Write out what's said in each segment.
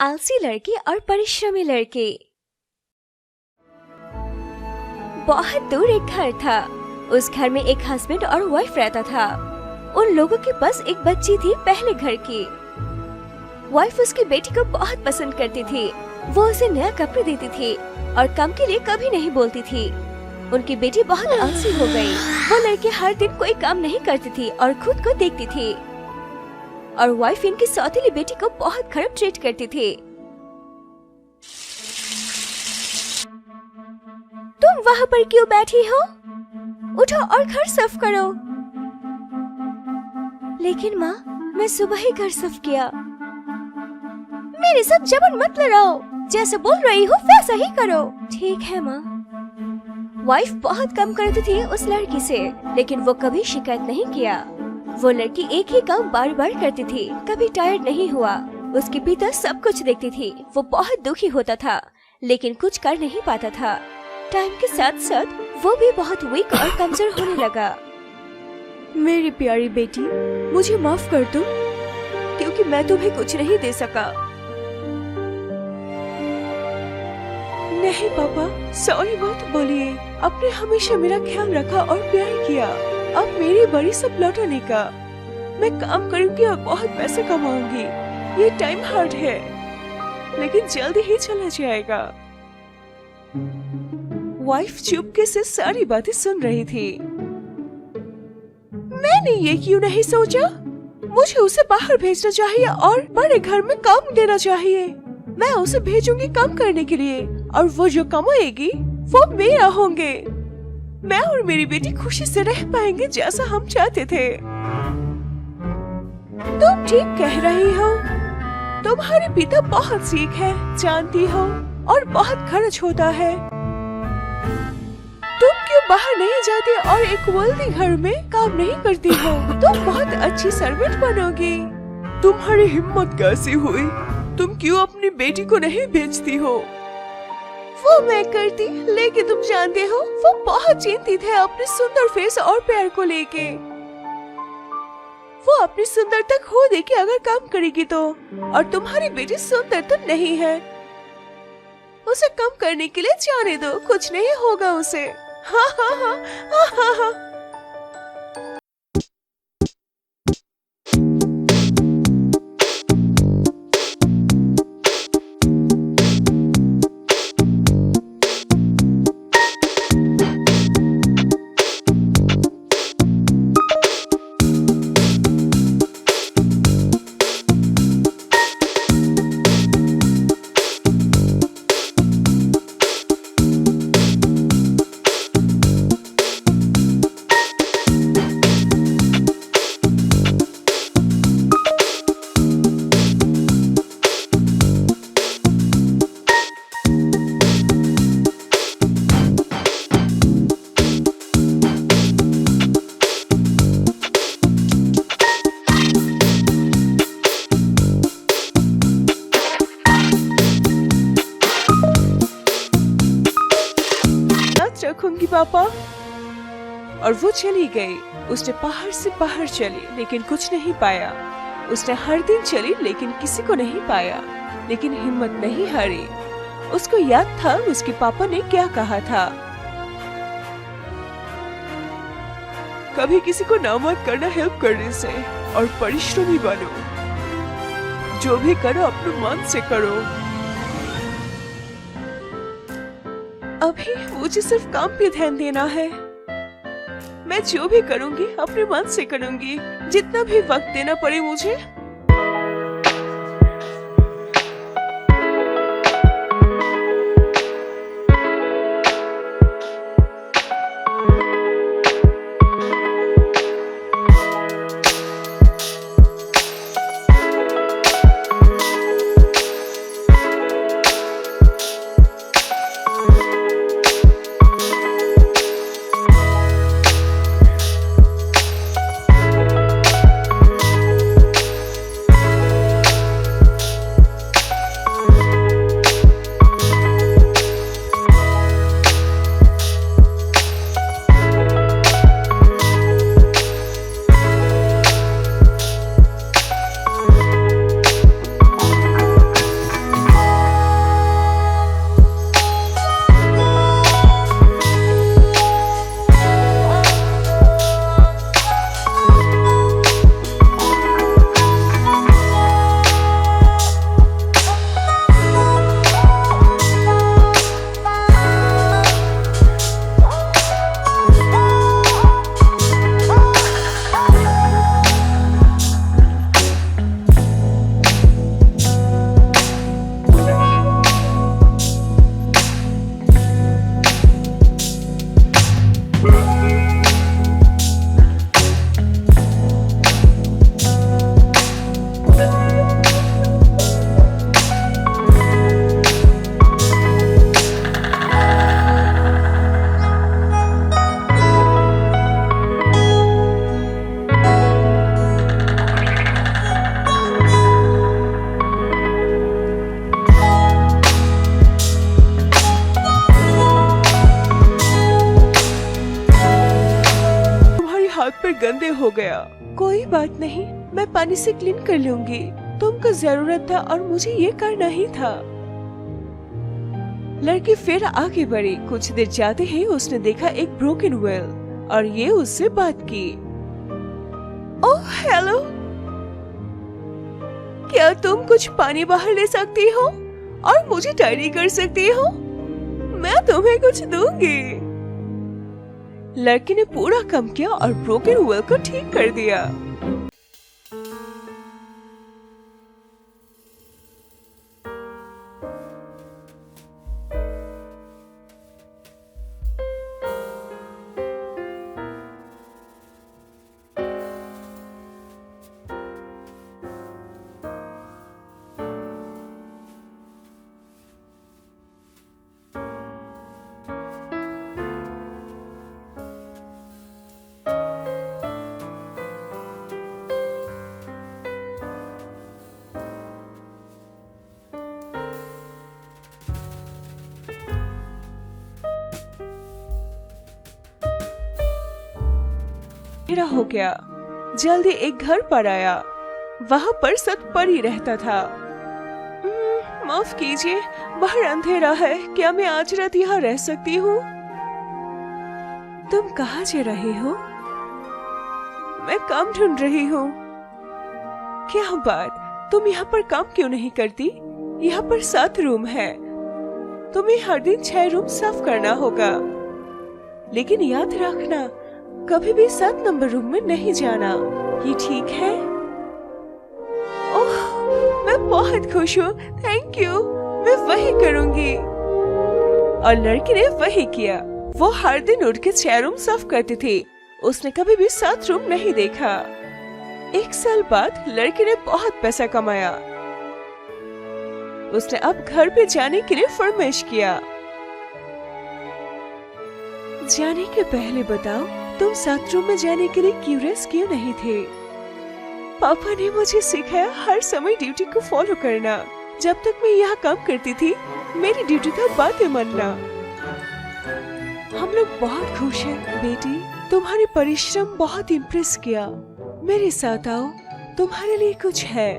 आलसी लड़के और परिश्रमी लड़के। बहुत दूर एक घर था। उस घर में एक हस्बैंड और वाइफ रहता था। उन लोगों के पास एक बच्ची थी पहले घर की। वाइफ उसकी बेटी को बहुत पसंद करती थी। वो उसे नया कपड़े देती थी और काम के लिए कभी नहीं बोलती थी। उनकी बेटी बहुत आलसी हो गई। वो लड़की हर दिन कोई काम नहीं करती थी और खुद को देखती थी। और वाइफ इनकी सौतेली बेटी को बहुत खराब ट्रीट करती थी। तुम वहाँ पर क्यों बैठी हो? उठो और घर साफ करो। लेकिन माँ, मैं सुबह ही घर साफ किया। मेरे साथ जबरन मत लड़ाओ। जैसे बोल रही हो वैसा ही करो। ठीक है माँ। वाइफ बहुत कम करती थी उस लड़की से, लेकिन वो कभी शिकायत नहीं किया। वो लड़की एक ही काम बार बार करती थी, कभी टायर्ड नहीं हुआ। उसके पिता सब कुछ देखती थी। वो बहुत दुखी होता था, लेकिन कुछ कर नहीं पाता था। टाइम के साथ साथ वो भी बहुत वीक और कमजोर होने लगा। मेरी प्यारी बेटी, मुझे माफ कर दो, क्योंकि मैं तुम्हें कुछ नहीं दे सका। नहीं पापा, सॉरी मत बोलिए। आपने हमेशा मेरा ख्याल रखा और प्यार किया। अब मेरी बड़ी सब लौटाने का। मैं काम करूंगी और बहुत पैसे कमाऊंगी। ये टाइम हार्ड है, लेकिन जल्दी ही चला जाएगा। वाइफ चुपके से सारी बातें सुन रही थी। मैंने ये क्यों नहीं सोचा? मुझे उसे बाहर भेजना चाहिए और बड़े घर में काम देना चाहिए। मैं उसे भेजूंगी काम करने के लिए, और वो जो कमाएगी वो मेरा होंगे। मैं और मेरी बेटी खुशी से रह पाएंगे जैसा हम चाहते थे। तुम ठीक कह रही हो। तुम्हारे पिता बहुत सीख है, जानती हो, और बहुत खर्च होता है। तुम क्यों बाहर नहीं जाती और एक वेल्दी घर में काम नहीं करती हो? तुम बहुत अच्छी सर्वेंट बनोगी। तुम्हारी हिम्मत कैसी हुई? तुम क्यों अपनी बेटी को नहीं भेजती हो? वो मैं करती, लेकिन तुम जानते हो वो बहुत चिंतित है अपने सुंदर फेस और पैर को लेके। वो अपनी सुंदरता खो देके अगर काम करेगी तो। और तुम्हारी बेटी सुंदर तो नहीं है। उसे कम करने के लिए जाने दो, कुछ नहीं होगा उसे। हाँ हाँ हाँ हाँ हाँ हाँ। रखूंगी पापा। और वो चली गई। उसने बाहर से बाहर चली, लेकिन कुछ नहीं पाया। उसने हर दिन चली, लेकिन किसी को नहीं पाया, लेकिन हिम्मत नहीं हारी। उसको याद था उसके पापा ने क्या कहा था। कभी किसी को ना मत करना हेल्प करने से, और परिश्रमी बनो। जो भी करो अपने मन से करो। अभी मुझे सिर्फ काम पे ध्यान देना है। मैं जो भी करूंगी अपने मन से करूंगी, जितना भी वक्त देना पड़े मुझे। हो गया। कोई बात नहीं, मैं पानी से क्लीन कर लूंगी। तुमको जरूरत था और मुझे ये करना ही था। लड़की फिर आगे बढ़ी। कुछ देर जाते ही उसने देखा एक ब्रोकन वेल और ये उससे बात की। ओह हेलो, क्या तुम कुछ पानी बाहर ले सकती हो और मुझे टाइडी कर सकती हो? मैं तुम्हें कुछ दूंगी। लड़की ने पूरा काम किया और ब्रोकन वेल को ठीक कर दिया। अंधेरा हो गया। जल्दी एक घर पर आया। वहाँ पर सतपरी रहता था। माफ कीजिए, बाहर अंधेरा है। क्या मैं आज रात यहाँ रह सकती हूँ? तुम कहाँ जा रहे हो? मैं काम ढूंढ रही हूँ। क्या बात, तुम यहाँ पर काम क्यों नहीं करती? यहाँ पर 7 रूम है। तुम्हें हर दिन 6 रूम साफ करना होगा। लेकिन याद रखना, कभी भी 7 नंबर रूम में नहीं जाना। ये ठीक है? ओह, मैं बहुत खुश हूँ। थैंक यू, मैं वही करूँगी। और लड़की ने वही किया। वो हर दिन उठ के 6 रूम साफ करती थी। उसने कभी भी 7 रूम नहीं देखा। 1 साल बाद लड़की ने बहुत पैसा कमाया। उसने अब घर पे जाने के लिए फरमाइश किया। जाने के पहले बताओ, तुम 7 रूम में जाने के लिए क्यूरियस क्यों नहीं थे? पापा ने मुझे सिखाया हर समय ड्यूटी को फॉलो करना। जब तक मैं यहाँ काम करती थी, मेरी ड्यूटी था बातें मानना। हम लोग बहुत खुश हैं बेटी। तुम्हारी परिश्रम बहुत इम्प्रेस किया। मेरे साथ आओ, तुम्हारे लिए कुछ है।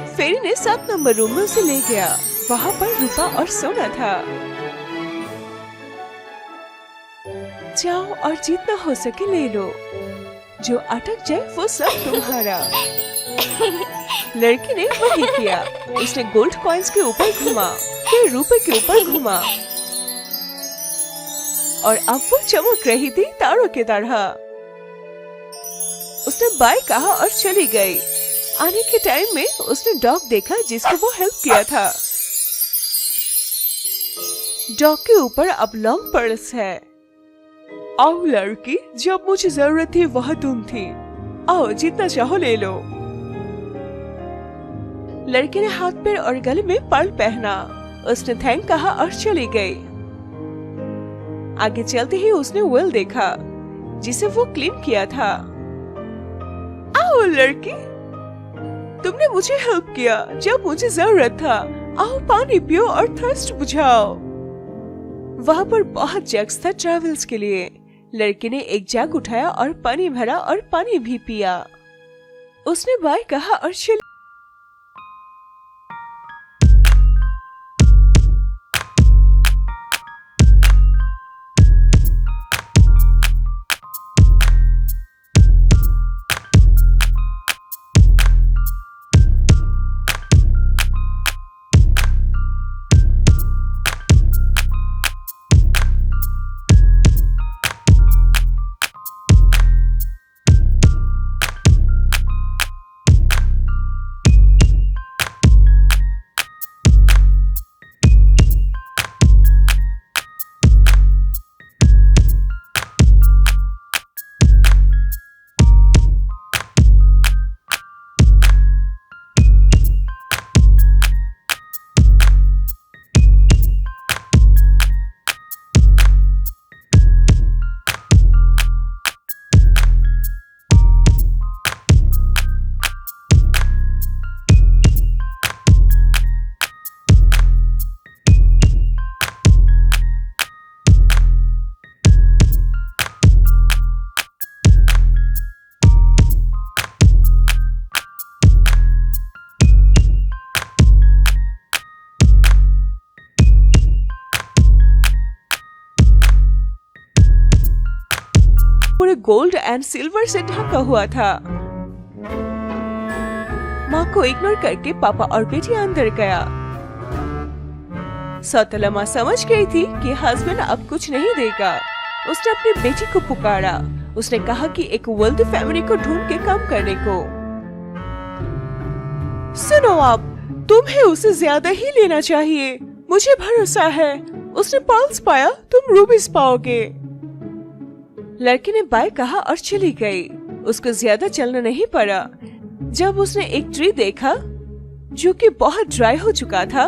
फेरी ने 7 नंबर रूम में उसे ले गया। वहाँ पर रूपा और सोना था। जाओ और जितना हो सके ले लो। जो अटक जाए वो सब तुम्हारा। लड़की ने वही किया। उसने गोल्ड कॉइन्स के ऊपर घुमा, फिर रुपए के ऊपर घुमा और अब वो चमक रही थी तारों की तरह। उसने बाय कहा और चली गई। आने के टाइम में उसने डॉग देखा जिसको वो हेल्प किया था। डॉग के ऊपर अब लॉन्ग पर्ल्स है। आओ लड़की, जब मुझे जरूरत थी वहाँ तुम थी। आओ, जितना चाहो ले लो। लड़की ने हाथ पैर और गले में पर्ल पहना। उसने थैंक कहा और चली गई। आगे चलते ही उसने वेल देखा जिसे वो क्लीन किया था। आओ लड़की, तुमने मुझे हेल्प किया जब मुझे जरूरत था। आओ पानी पियो और थर्स्ट बुझाओ। वहाँ पर बहुत जग्स था ट्रैवल्स के लिए। लड़की ने एक जग उठाया और पानी भरा और पानी भी पिया। उसने बाय कहा और चली। गोल्ड एंड सिल्वर से ढका हुआ था। माँ को इग्नोर करके पापा और बेटी अंदर गया। सौतेला माँ समझ गई थी कि हस्बैंड अब कुछ नहीं देगा। उसने अपनी बेटी को पुकारा। उसने कहा कि एक वेल्दी फैमिली को ढूंढ के काम करने को। सुनो, आप तुम्हें उसे ज्यादा ही लेना चाहिए, मुझे भरोसा है। उसने पर्ल्स पाया, तुम रूबीज पाओगे। लड़की ने बाय कहा और चली गई। उसको ज्यादा चलना नहीं पड़ा। जब उसने एक ट्री देखा जो कि बहुत ड्राई हो चुका था,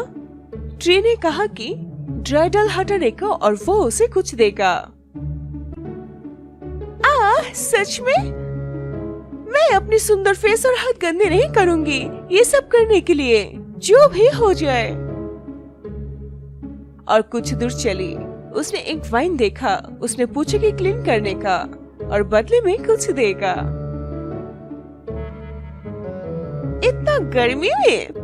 ट्री ने कहा कि ड्राई डल हटाने को और वो उसे कुछ देगा। सच में? मैं अपनी सुंदर फेस और हाथ गंदे नहीं करूंगी ये सब करने के लिए, जो भी हो जाए। और कुछ दूर चली। उसने एक वाइन देखा। उसने पूछा कि क्लीन करने का और बदले में कुछ देगा। इतना गर्मी में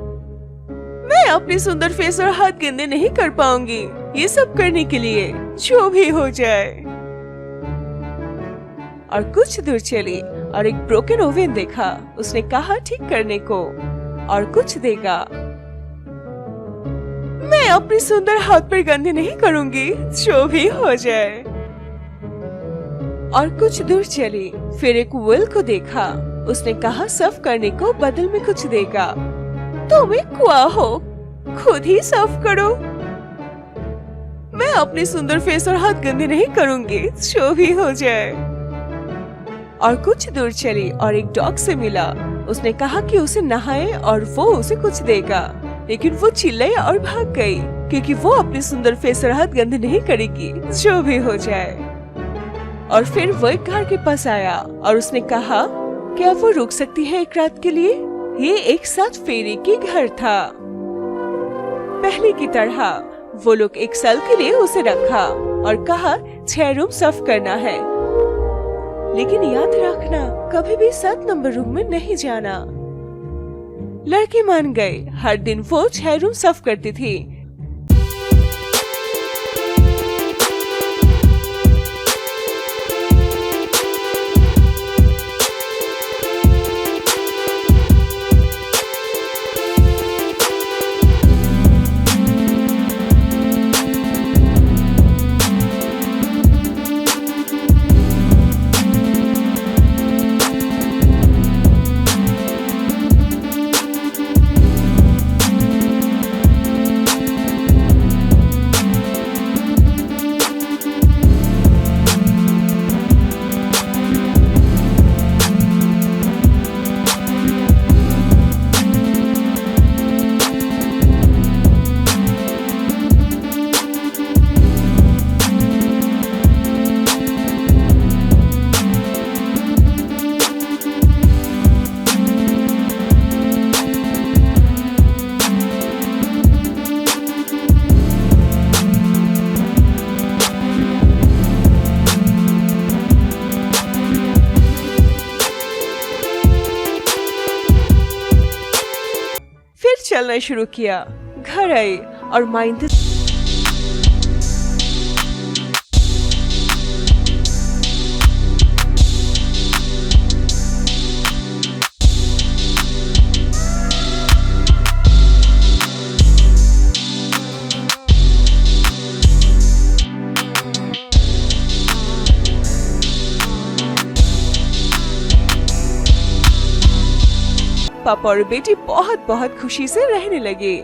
मैं अपनी सुंदर फेस और हाथ गंदे नहीं कर पाऊंगी ये सब करने के लिए, जो भी हो जाए। और कुछ दूर चली और एक ब्रोकन ओवन देखा। उसने कहा ठीक करने को और कुछ देगा। मैं अपनी सुंदर हाथ पर गंदे नहीं करूंगी, जो भी हो जाए। और कुछ दूर चली। फिर एक व्हील को देखा। उसने कहा सर्व करने को बदल में कुछ देगा। तुम एक कुआं हो, खुद ही सर्व करो। मैं अपनी सुंदर फेस और हाथ गंदे नहीं करूंगी, जो भी हो जाए। और कुछ दूर चली और एक डॉग से मिला। उसने कहा कि उसे नहाए और वो उसे कुछ देगा, लेकिन वो चिल्लाई और भाग गई क्योंकि वो अपनी सुंदर फेस और हाथ गंदे नहीं करेगी, जो भी हो जाए। और फिर वो एक घर के पास आया और उसने कहा क्या वो रुक सकती है एक रात के लिए। ये एक 7 फेरे की घर था। पहले की तरह वो लोग एक साल के लिए उसे रखा और कहा 6 रूम सर्व करना है, लेकिन याद रखना कभी भी 7 नंबर रूम में नहीं जाना। लड़की मान गई। हर दिन वो 6 रूम सर्व करती थी। चलना शुरू किया। घर आई और माइंद पापा और बेटी बहुत बहुत खुशी से रहने लगे।